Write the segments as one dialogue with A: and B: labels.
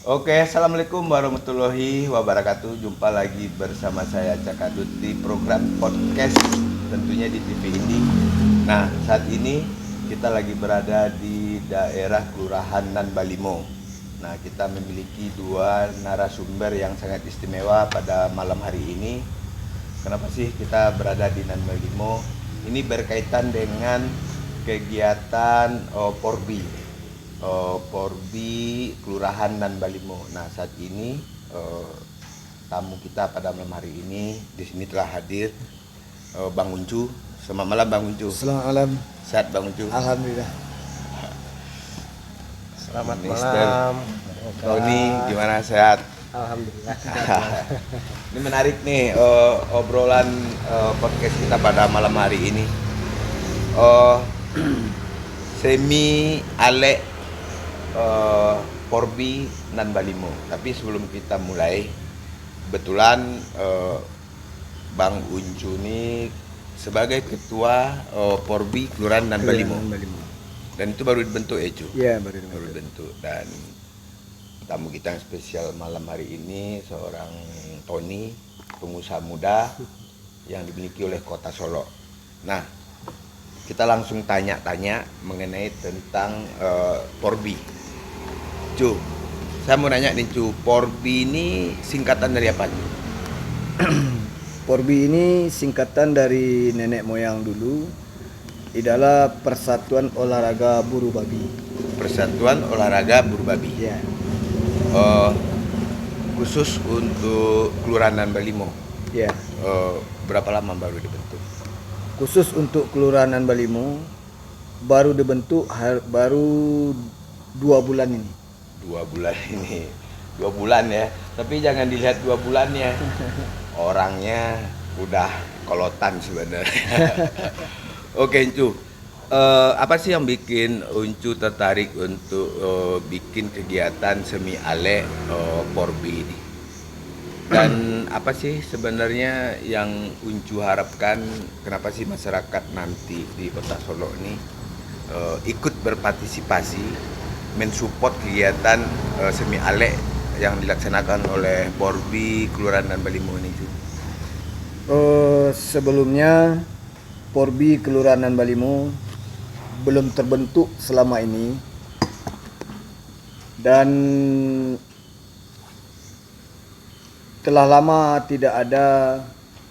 A: Oke, assalamualaikum warahmatullahi wabarakatuh. Jumpa lagi bersama saya Cakadut di program podcast, tentunya di TV ini. Nah, saat ini kita lagi berada di daerah Kelurahan Nan Balimo. Nah, kita memiliki dua narasumber yang sangat istimewa pada malam hari ini. Kenapa sih kita berada di Nan Balimo? Ini berkaitan dengan kegiatan Porbi. Porbi Kelurahan Nan Balimo. Nah, saat ini tamu kita pada malam hari ini di sini telah hadir Bang Uncu. Selamat malam Bang Uncu.
B: Selamat malam.
A: Sehat Bang Uncu?
B: Alhamdulillah.
C: Selamat
A: Mister
C: malam.
A: Tony, gimana, sehat?
C: Alhamdulillah.
A: Ini menarik nih obrolan podcast kita pada malam hari ini. Semi Ale Porbi Nan Balimo. Tapi sebelum kita mulai, kebetulan Bang Uncu ini sebagai ketua Porbi Kelurahan Nan Balimo. Dan itu baru dibentuk ya, Cu?
B: Iya, baru
A: dibentuk. Dan tamu kita yang spesial malam hari ini seorang Tony, pengusaha muda yang dimiliki oleh Kota Solo. Nah, kita langsung tanya-tanya mengenai tentang Porbi. Cu, saya mau nanya nih Cu, Porbi ini singkatan dari apa?
B: Porbi ini singkatan dari nenek moyang dulu. Adalah Persatuan Olahraga Buru Babi.
A: Persatuan Olahraga Buru Babi.
B: Ya.
A: Khusus untuk Kelurahan Nan Balimo.
B: Ya.
A: Berapa lama baru dibentuk?
B: Khusus untuk Kelurahan Nan Balimo baru dibentuk baru 2 bulan ini.
A: 2 bulan ini. 2 bulan ya. Tapi jangan dilihat 2 bulannya. Orangnya udah kolotan sebenarnya. Oke, Uncu. Apa sih yang bikin Uncu tertarik untuk bikin kegiatan semi ale Porbi ini? Dan apa sih sebenarnya yang Uncu harapkan, kenapa sih masyarakat nanti di Kota Solo ini ikut berpartisipasi mensupport kegiatan semi ale yang dilaksanakan oleh Porbi Kelurahan Nan Balimo ini, Cu?
B: Sebelumnya Porbi Kelurahan Nan Balimo belum terbentuk selama ini, dan telah lama tidak ada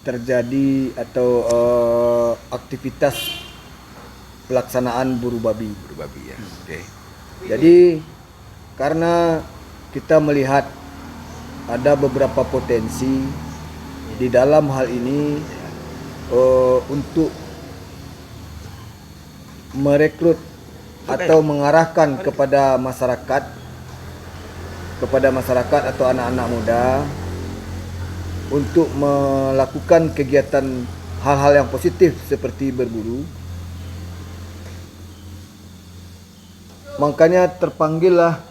B: terjadi atau aktivitas pelaksanaan buru babi.
A: Buru babi ya. Oke.
B: Jadi karena kita melihat ada beberapa potensi di dalam hal ini untuk merekrut atau mengarahkan kepada masyarakat atau anak-anak muda untuk melakukan kegiatan hal-hal yang positif seperti berburu. Makanya terpanggillah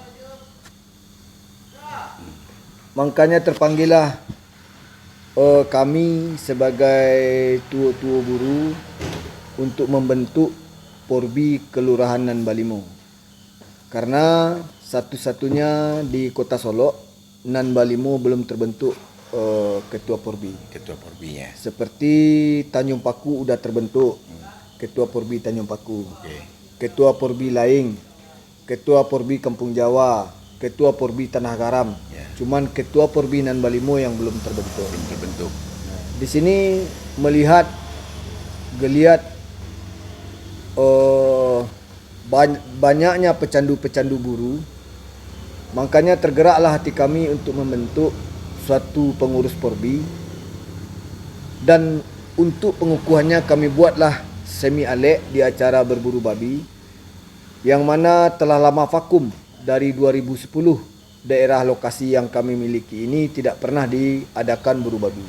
B: kami sebagai tua-tua buru untuk membentuk Porbi Kelurahan Nan Balimo. Karena satu-satunya di Kota Solo, Nan Balimo belum terbentuk ketua Porbi.
A: Ketua Porbinya.
B: Seperti Tanjung Paku udah terbentuk, ketua Porbi Tanjung Paku.
A: Oke.
B: Ketua Porbi Laing, ketua Porbi Kampung Jawa, ketua Porbi Tanah Garam.
A: Ya.
B: Cuman ketua Porbi Nan Balimo yang belum terbentuk. Di sini melihat geliat banyaknya pecandu-pecandu buru, makanya tergeraklah hati kami untuk membentuk suatu pengurus Porbi. Dan untuk pengukuhannya kami buatlah semi ale di acara berburu babi, yang mana telah lama vakum dari 2010. Daerah lokasi yang kami miliki ini tidak pernah diadakan buru babi.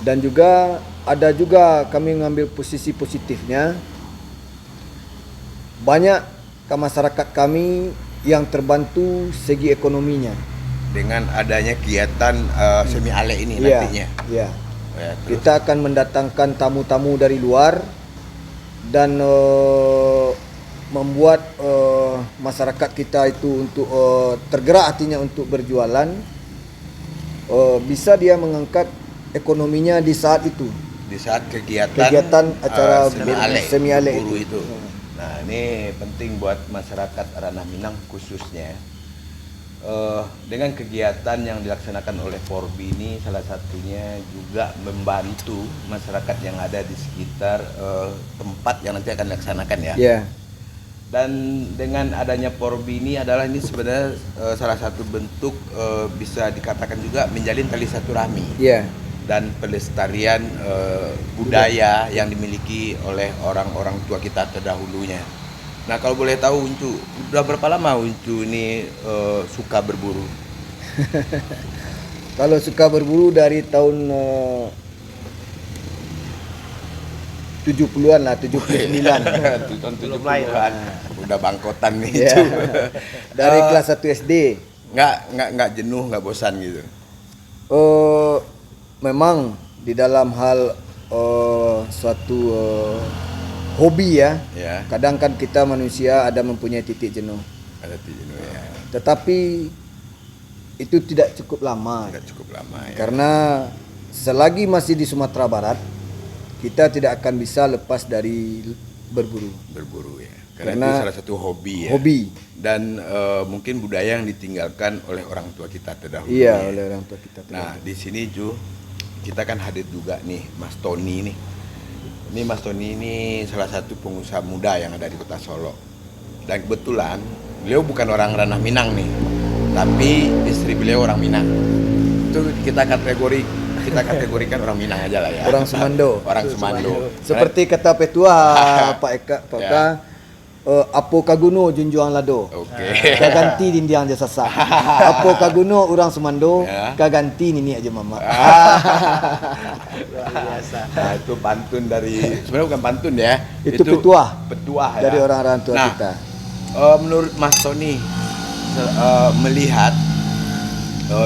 B: Dan juga ada juga kami mengambil posisi positifnya, banyak masyarakat kami yang terbantu segi ekonominya
A: dengan adanya kegiatan semi ale ini nantinya.
B: Ya.
A: Ya,
B: Kita akan mendatangkan tamu-tamu dari luar dan membuat masyarakat kita itu untuk tergerak hatinya untuk berjualan, bisa dia mengangkat ekonominya di saat itu,
A: di saat kegiatan
B: acara
A: semi ale
B: berburu
A: itu. Nah, ini penting buat masyarakat ranah Minang khususnya. Dengan kegiatan yang dilaksanakan oleh Porbi ini, salah satunya juga membantu masyarakat yang ada di sekitar tempat yang nanti akan dilaksanakan ya.
B: Yeah.
A: Dan dengan adanya Porbi ini sebenarnya salah satu bentuk bisa dikatakan juga menjalin tali silaturahmi.
B: Yeah.
A: Dan pelestarian budaya yang dimiliki oleh orang-orang tua kita terdahulunya. Nah, kalau boleh tahu Uncu, udah berapa lama Uncu ini suka berburu?
B: Kalau suka berburu dari tahun 70-an lah, 79.
A: Tahun 70-an. Udah bangkotan nih
B: Yeah.
A: Uncu.
B: Dari kelas 1 SD.
A: Nggak jenuh, nggak bosan gitu.
B: Memang di dalam hal suatu hobi ya. Kadang kan kita manusia ada mempunyai titik jenuh.
A: Ada titik jenuh ya.
B: Tetapi itu tidak cukup lama.
A: Tidak cukup lama ya.
B: Karena selagi masih di Sumatera Barat, kita tidak akan bisa lepas dari berburu.
A: Berburu ya. Karena itu salah satu hobi ya.
B: Hobi.
A: Dan mungkin budaya yang ditinggalkan oleh orang tua kita terdahulu.
B: Iya,
A: ya.
B: oleh orang tua kita terdahulu.
A: Nah, di sini Ju, kita kan hadir juga nih Mas Tony nih. Ini Mas Tony ini salah satu pengusaha muda yang ada di Kota Solo. Dan kebetulan beliau bukan orang ranah Minang nih, tapi istri beliau orang Minang. Itu kita kategorikan orang Minang aja lah ya.
B: Orang Sumando.
A: Orang Sumando.
B: Seperti kata Petua Pak Eka, Apo kaguno junjuang lado.
A: Oke.
B: Kaganti dindiang jasa sah. Apo kaguno orang Sumando, kaganti nini aja mama.
A: Luar biasa. Nah, itu pantun dari sebenarnya bukan pantun ya.
B: Itu petuah
A: ya.
B: Dari orang-orang tua kita.
A: Menurut Mas Tony melihat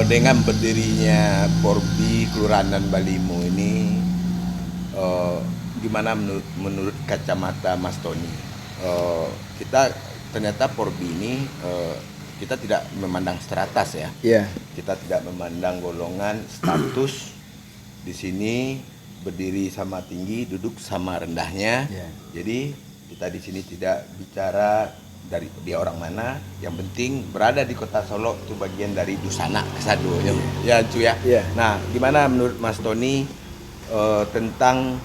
A: dengan berdirinya Porbi Kelurahan dan Balimo ini gimana menurut kacamata Mas Tony? Kita ternyata Porbi ini kita tidak memandang stratas ya.
B: Yeah.
A: Kita tidak memandang golongan status. Di sini berdiri sama tinggi, duduk sama rendahnya.
B: Yeah.
A: Jadi kita di sini tidak bicara dari dia orang mana. Yang penting berada di Kota Solo itu bagian dari Dusana Kesado ya Cu ya.
B: Yeah.
A: Nah, gimana menurut Mas Tony tentang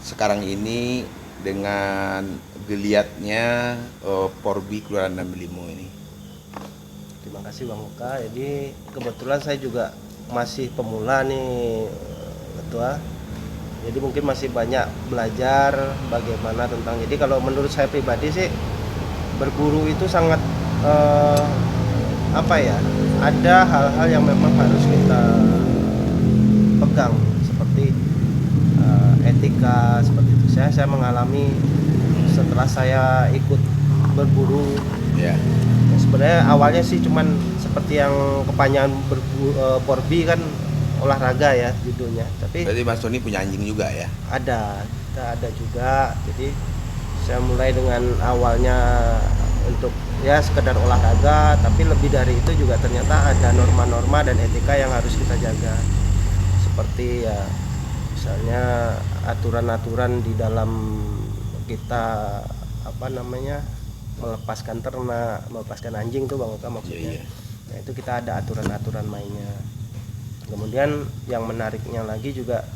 A: sekarang ini dengan geliatnya Porbi Kelurahan dan Balimo ini?
C: Terima kasih Bang Oka. Jadi kebetulan saya juga masih pemula nih Ketua. Jadi mungkin masih banyak belajar bagaimana tentang. Jadi kalau menurut saya pribadi sih berburu itu sangat ada hal-hal yang memang harus kita pegang seperti etika seperti itu. Saya mengalami setelah saya ikut berburu.
A: Ya.
C: Sebenarnya awalnya sih cuman seperti yang kepanjangan Porbi kan olahraga ya judulnya. Tapi
A: berarti Mas Tony punya anjing juga ya?
C: Kita ada juga. Jadi saya mulai dengan awalnya untuk ya sekedar olahraga, tapi lebih dari itu juga ternyata ada norma-norma dan etika yang harus kita jaga. Seperti ya misalnya aturan-aturan di dalam kita melepaskan ternak, melepaskan anjing tuh Bang Oka maksudnya.
A: Yeah.
C: Nah, itu kita ada aturan-aturan mainnya. Kemudian yang menariknya lagi juga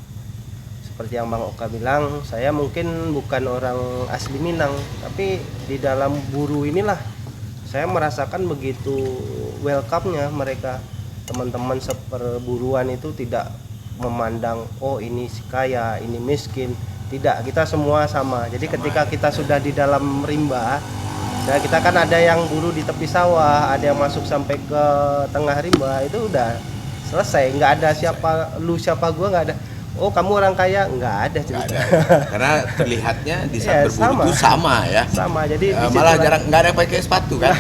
C: seperti yang Bang Oka bilang, saya mungkin bukan orang asli Minang, tapi di dalam buru inilah saya merasakan begitu welcome-nya mereka. Teman-teman seperburuan itu tidak memandang oh ini si kaya, ini miskin. Tidak, kita semua sama. Jadi ketika kita sudah di dalam rimba, nah kita kan ada yang buru di tepi sawah, ada yang masuk sampai ke tengah rimba, itu udah selesai. Nggak ada siapa lu siapa gua, nggak ada. Oh kamu orang kaya, nggak ada cerita.
A: Karena terlihatnya di saat berburu itu sama ya.
C: Sama, jadi
A: malah jarang nggak ada yang pakai sepatu kan.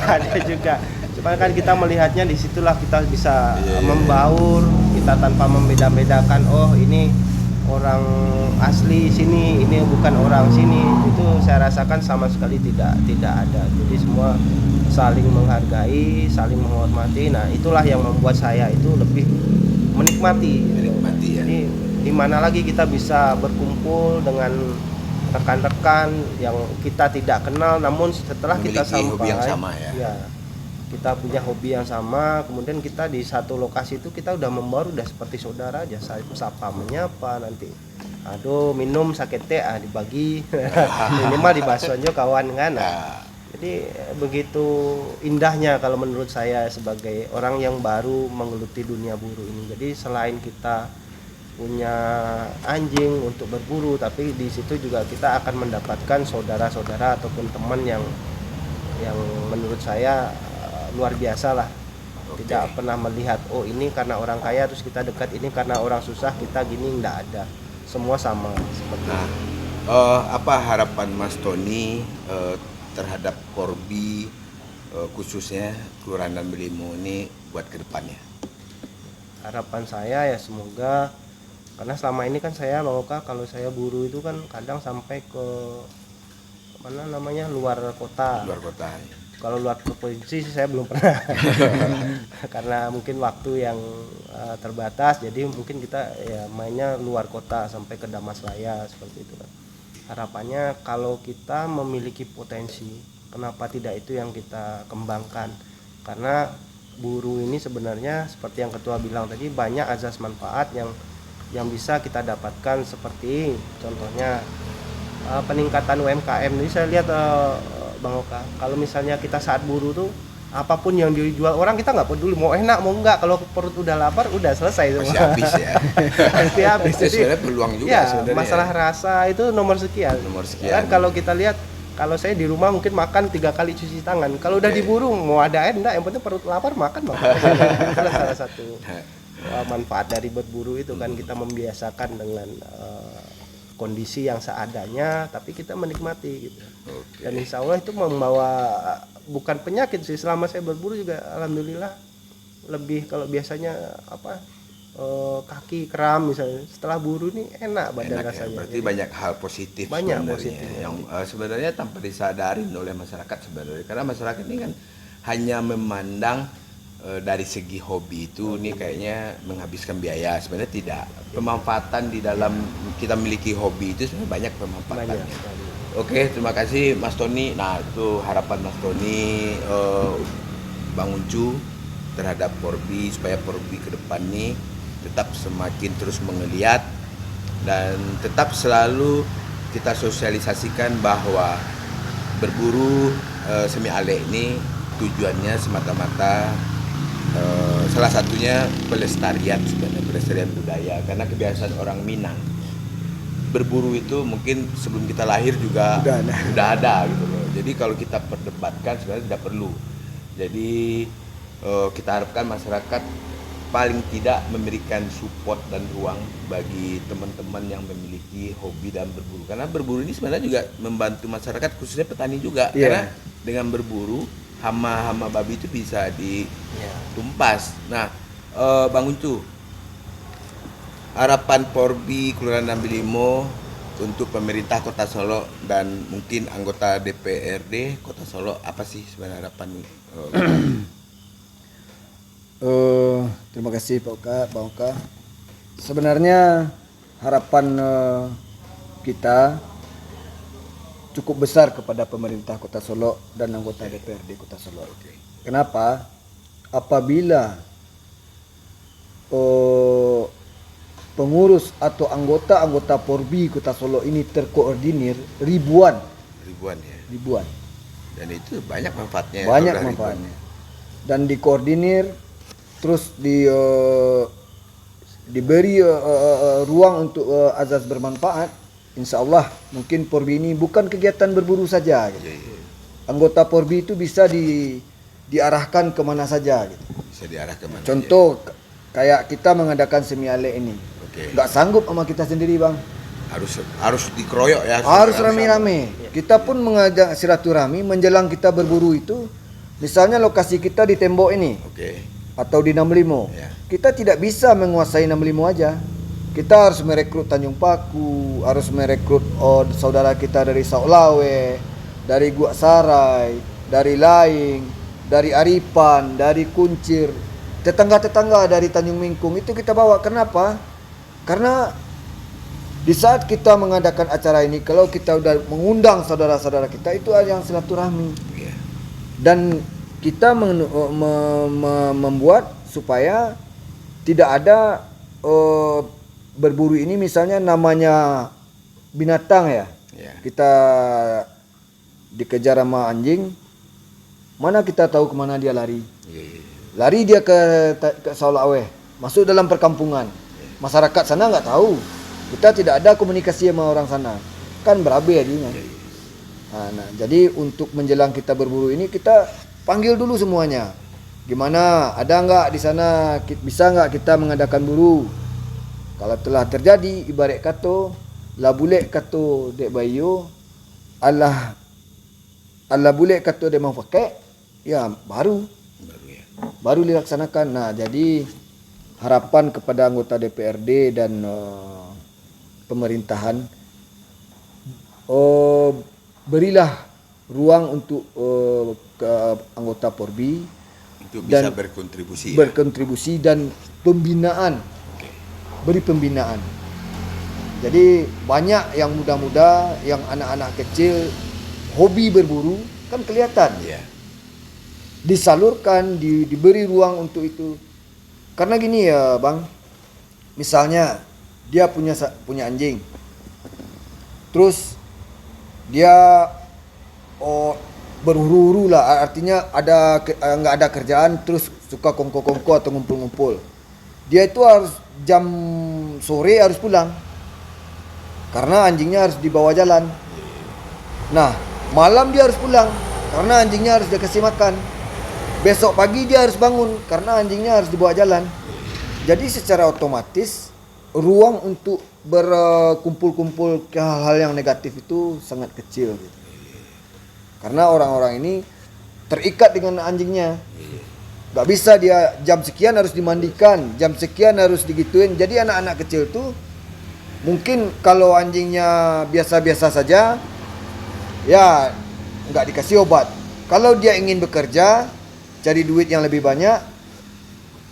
C: Ada juga. Cuma kan kita melihatnya di situlah kita bisa membaur, kita tanpa membeda-bedakan. Oh ini orang asli sini, ini bukan orang sini, itu saya rasakan sama sekali tidak ada. Jadi semua saling menghargai, saling menghormati. Nah, itulah yang membuat saya itu lebih menikmati.
A: Menikmati ya.
C: Jadi di mana lagi kita bisa berkumpul dengan rekan-rekan yang kita tidak kenal, namun setelah kita
A: Memiliki
C: sampai
A: hobi yang sama ya.
C: kita punya hobi yang sama, kemudian kita di satu lokasi itu kita udah membaur, udah seperti saudara aja, sapa menyapa, nanti aduh minum sakit teh dibagi minimal di bakso aja kawan kan. Jadi begitu indahnya kalau menurut saya sebagai orang yang baru menggeluti dunia buruh ini. Jadi selain kita punya anjing untuk berburu, tapi di situ juga kita akan mendapatkan saudara-saudara ataupun teman yang menurut saya luar biasa lah. Tidak pernah melihat oh ini karena orang kaya terus kita dekat, ini karena orang susah kita gini, enggak ada. Semua sama seperti itu.
A: Apa harapan Mas Tony terhadap Porbi khususnya Kelurahan Nambilimo ini buat kedepannya?
C: Harapan saya ya semoga, karena selama ini kan saya Bang Oka, kalau saya buru itu kan kadang sampai ke mana namanya luar kota.
A: Luar kota.
C: Kalau luar provinsi sih saya belum pernah karena mungkin waktu yang terbatas, jadi mungkin kita ya mainnya luar kota sampai ke Damaslaya seperti itu kan. Harapannya kalau kita memiliki potensi, kenapa tidak itu yang kita kembangkan, karena buruh ini sebenarnya seperti yang ketua bilang tadi, banyak azas manfaat yang bisa kita dapatkan, seperti contohnya peningkatan UMKM. Jadi saya lihat Bang Oka, kalau misalnya kita saat buruh tuh apapun yang dijual orang kita nggak peduli mau enak mau enggak, kalau perut udah lapar udah selesai semua.
A: Pasti habis ya.
C: Pasti habis.
A: Jadi sebenarnya peluang juga
C: ya,
A: sebenarnya.
C: masalah rasa itu nomor sekian.
A: Nomor sekian.
C: Kan kalau kita lihat, kalau saya di rumah mungkin makan 3 kali cuci tangan. Kalau udah diburu mau ada enggak, yang penting perut lapar makan. Itulah salah satu manfaat dari berburu itu kan, kita membiasakan dengan kondisi yang seadanya, tapi kita menikmati gitu. Dan insya Allah itu membawa bukan penyakit sih. Selama saya berburu juga alhamdulillah lebih, kalau biasanya kaki kram misalnya, setelah buru ini enak badan rasanya.
A: Ya, berarti banyak hal positif
C: banyak
A: sebenarnya
C: positif
A: yang sebenarnya tanpa disadarin oleh masyarakat sebenarnya, karena masyarakat ini kan hanya memandang dari segi hobi itu nih kayaknya menghabiskan biaya. Sebenarnya tidak, pemanfaatan di dalam kita memiliki hobi itu sebenarnya banyak pemanfaatannya. Oke, terima kasih Mas Tony. Nah, itu harapan Mas Tony, Bang Uncu terhadap Porbi, supaya Porbi ke depan nih tetap semakin terus menggeliat dan tetap selalu kita sosialisasikan bahwa berburu semi alek ini tujuannya semata-mata salah satunya pelestarian, sebenarnya pelestarian budaya, karena kebiasaan orang Minang berburu itu mungkin sebelum kita lahir juga udah ada gitu loh. Jadi kalau kita perdebatkan sebenarnya tidak perlu. Jadi kita harapkan masyarakat paling tidak memberikan support dan ruang bagi teman-teman yang memiliki hobi dan berburu, karena berburu ini sebenarnya juga membantu masyarakat, khususnya petani juga. Karena dengan berburu hama-hama babi itu bisa ditumpas. Nah, Bang Uncu, harapan Porbi Kelurahan Nambilimo untuk pemerintah Kota Solo dan mungkin anggota DPRD Kota Solo, apa sih sebenarnya harapan?
B: Terima kasih Pak Oka. Sebenarnya harapan kita cukup besar kepada pemerintah Kota Solo dan anggota DPRD Kota Solo. Kenapa? Apabila pengurus atau anggota Porbi Kota Solo ini terkoordinir ribuan ya.
A: Dan itu banyak manfaatnya.
B: Banyak manfaatnya. Dan dikoordinir, terus diberi ruang untuk azas bermanfaat. Insya Allah mungkin Porbi ini bukan kegiatan berburu saja gitu. Anggota Porbi itu bisa diarahkan kemana saja gitu.
A: Bisa diarahkan kemana.
B: Contoh kayak kita mengadakan semi alek ini, nggak sanggup sama kita sendiri Bang,
A: harus dikeroyok ya,
B: harus rame-rame. Kita pun mengajak silaturahmi menjelang kita berburu itu. Misalnya lokasi kita di tembok ini atau di 65, kita tidak bisa menguasai 65 aja. Kita harus merekrut Tanjung Paku, harus merekrut saudara kita dari Saulawe, dari Guak Sarai, dari Laing, dari Aripan, dari Kuncir, tetangga-tetangga dari Tanjung Mingkung itu kita bawa. Kenapa? Karena di saat kita mengadakan acara ini, kalau kita udah mengundang saudara-saudara kita, itu ada yang silaturahmi.
A: Iya.
B: Dan kita membuat supaya tidak ada berburu ini misalnya namanya binatang ya.
A: Iya.
B: Kita dikejar sama anjing, mana kita tahu kemana dia lari.
A: Iya, iya.
B: Lari dia ke Saulawe, masuk dalam perkampungan. Masyarakat sana nggak tahu. Kita tidak ada komunikasi sama orang sana. Kan berabe jadinya. Nah, jadi untuk menjelang kita berburu ini kita panggil dulu semuanya. Gimana? Ada nggak di sana? Bisa nggak kita mengadakan buru? Kalau telah terjadi, ibarat kata, la bulek kata dek bayu, Allah bulek kata dek mau pakai, ya baru dilaksanakan. Nah, jadi harapan kepada anggota DPRD dan pemerintahan, berilah ruang untuk ke anggota Porbi
A: Untuk bisa
B: dan
A: berkontribusi.
B: Dan pembinaan. Beri pembinaan. Jadi banyak yang muda-muda, yang anak-anak kecil hobi berburu kan kelihatan.
A: Iya.
B: Disalurkan, diberi ruang untuk itu. Karena gini ya, Bang. Misalnya dia punya anjing. Terus dia berhuru-huru lah, artinya nggak ada kerjaan, terus suka kongko-kongko atau ngumpul-ngumpul. Dia itu harus jam sore harus pulang karena anjingnya harus dibawa jalan. Nah, malam dia harus pulang karena anjingnya harus dikasih makan. Besok pagi dia harus bangun karena anjingnya harus dibawa jalan. Jadi secara otomatis ruang untuk berkumpul-kumpul ke hal-hal yang negatif itu sangat kecil gitu. Karena orang-orang ini terikat dengan anjingnya. Gak bisa dia jam sekian harus dimandikan, jam sekian harus digituin. Jadi anak-anak kecil tuh mungkin kalau anjingnya biasa-biasa saja, ya nggak dikasih obat. Kalau dia ingin bekerja, cari duit yang lebih banyak,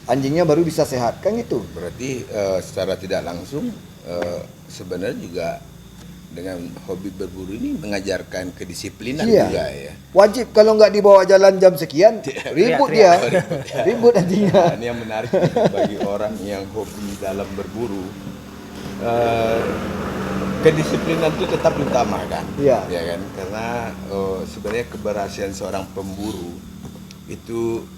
B: anjingnya baru bisa sehat, kan gitu.
A: Berarti secara tidak langsung sebenarnya juga dengan hobi berburu ini mengajarkan kedisiplinan juga ya.
B: Wajib, kalau nggak dibawa jalan jam sekian, ribut dia. Ribut anjingnya.
A: Nah, ini yang menarik bagi orang yang hobi dalam berburu. Kedisiplinan itu tetap diutamakan.
B: Iya.
A: Ya kan? Karena sebenarnya keberhasilan seorang pemburu itu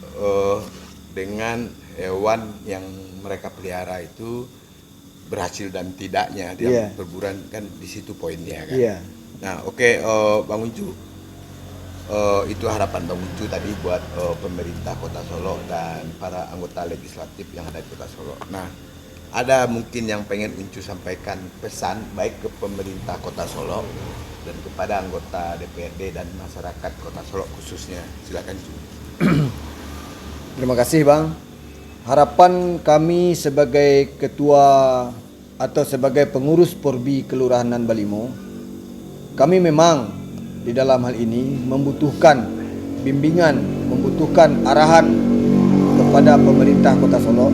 A: dengan hewan yang mereka pelihara itu berhasil dan tidaknya dia perburuan kan di situ poinnya kan.
B: Iya.
A: Nah, oke, Bang Uncu. Itu harapan Bang Uncu tadi buat pemerintah Kota Solo dan para anggota legislatif yang ada di Kota Solo. Nah, ada mungkin yang pengen Uncu sampaikan pesan baik ke pemerintah Kota Solo dan kepada anggota DPRD dan masyarakat Kota Solo khususnya. Silakan, Uncu.
B: Terima kasih, Bang. Harapan kami sebagai ketua atau sebagai pengurus Porbi Kelurahan Nan Balimo, kami memang di dalam hal ini membutuhkan bimbingan, membutuhkan arahan kepada pemerintah Kota Solo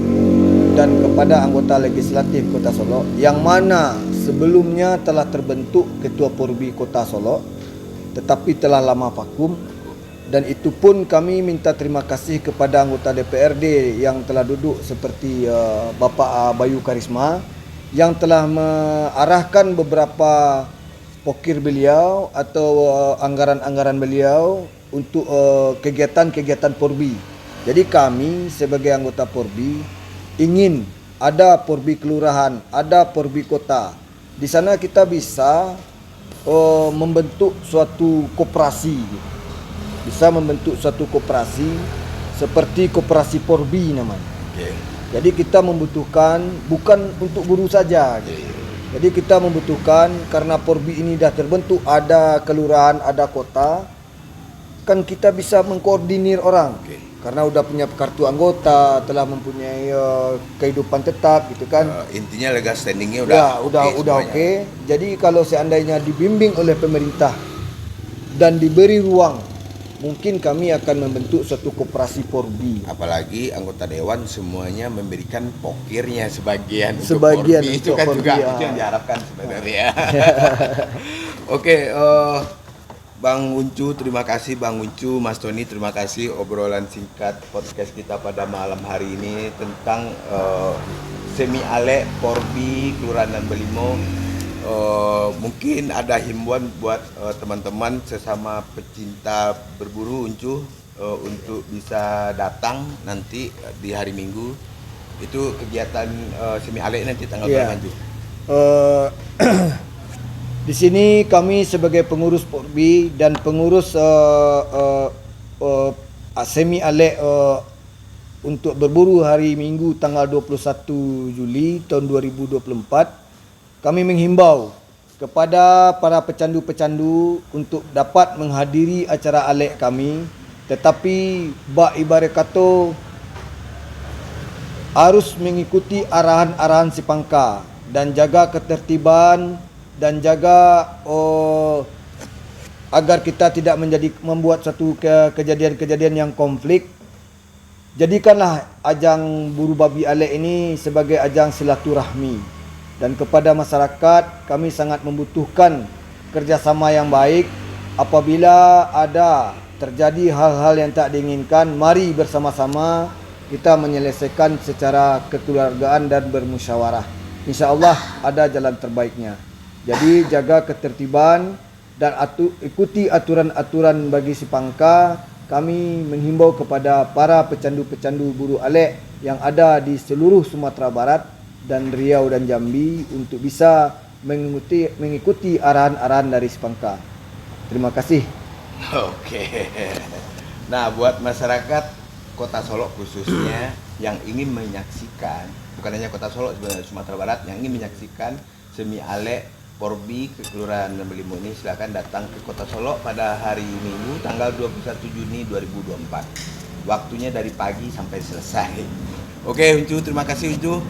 B: dan kepada anggota legislatif Kota Solo yang mana sebelumnya telah terbentuk Ketua Porbi Kota Solo tetapi telah lama vakum. Dan itu pun kami minta terima kasih kepada anggota DPRD yang telah duduk seperti Bapak Bayu Karisma yang telah mengarahkan beberapa pokir beliau atau anggaran-anggaran beliau untuk kegiatan-kegiatan Porbi. Jadi kami sebagai anggota Porbi ingin ada Porbi Kelurahan, ada Porbi Kota. Di sana kita bisa membentuk suatu koperasi gitu. Bisa membentuk suatu koperasi seperti koperasi Porbi namanya. Jadi kita membutuhkan bukan untuk guru saja. Jadi kita membutuhkan karena Porbi ini dah terbentuk, ada kelurahan, ada kota, kan kita bisa mengkoordinir orang. karena udah punya kartu anggota, telah mempunyai kehidupan tetap gitu kan.
A: Intinya legal standingnya
B: Ya,
A: udah
B: udah
A: semuanya.
B: oke. Jadi kalau seandainya dibimbing oleh pemerintah dan diberi ruang, mungkin kami akan membentuk suatu koperasi Porbi.
A: Apalagi anggota dewan semuanya memberikan pokirnya sebagian
B: Sebagian
A: untuk Porbi. Itu
B: untuk
A: kan
B: Porbi,
A: juga
B: ya.
A: itu yang diharapkan sebenarnya. Oke, Bang Uncu, terima kasih Bang Uncu, Mas Tony, terima kasih obrolan singkat podcast kita pada malam hari ini tentang Semi Ale Porbi Kelurahan Dan Belimo. Mungkin ada himbauan buat teman-teman sesama pecinta berburu Uncu untuk bisa datang nanti di hari Minggu. Itu kegiatan Semi Ale nanti tanggal
B: Iya.
A: berapa Uncu?
B: Di sini kami sebagai pengurus Porbi dan pengurus Semi Ale untuk berburu hari Minggu tanggal 21 Juli tahun 2024, kami menghimbau kepada para pecandu-pecandu untuk dapat menghadiri acara alek kami, tetapi bak ibarat kata harus mengikuti arahan-arahan si pangka dan jaga ketertiban dan jaga agar kita tidak membuat satu kejadian-kejadian yang konflik. Jadikanlah ajang buru babi alek ini sebagai ajang silaturahmi, dan kepada masyarakat kami sangat membutuhkan kerjasama yang baik. Apabila ada terjadi hal-hal yang tak diinginkan, mari bersama-sama kita menyelesaikan secara kekeluargaan dan bermusyawarah. InsyaAllah ada jalan terbaiknya. Jadi jaga ketertiban dan ikuti aturan-aturan bagi si pangka. Kami menghimbau kepada para pecandu-pecandu buru alek yang ada di seluruh Sumatera Barat dan Riau dan Jambi untuk bisa mengikuti arahan-arahan dari si pangka. Terima kasih.
A: Oke. Nah, buat masyarakat Kota Solo khususnya yang ingin menyaksikan, bukan hanya Kota Solo, sebenarnya Sumatera Barat yang ingin menyaksikan Semi Ale Porbi ke Kelurahan Dan Belimo ini, silakan datang ke Kota Solo pada hari Minggu tanggal 21 Juni 2024. Waktunya dari pagi sampai selesai. Oke, Uncu, terima kasih Uncu.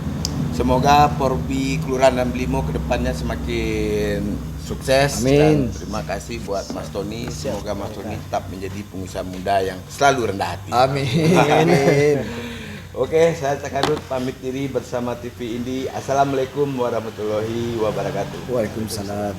A: Semoga Porbi Kelurahan Dan Belimo kedepannya semakin sukses.
B: Amin.
A: Dan terima kasih buat Mas Tony. Semoga Mas Tony tetap menjadi pengusaha muda yang selalu rendah hati.
B: Amin.
A: Oke, saya Cakadut pamit diri bersama TV Indi. Assalamualaikum warahmatullahi wabarakatuh.
B: Waalaikumsalam.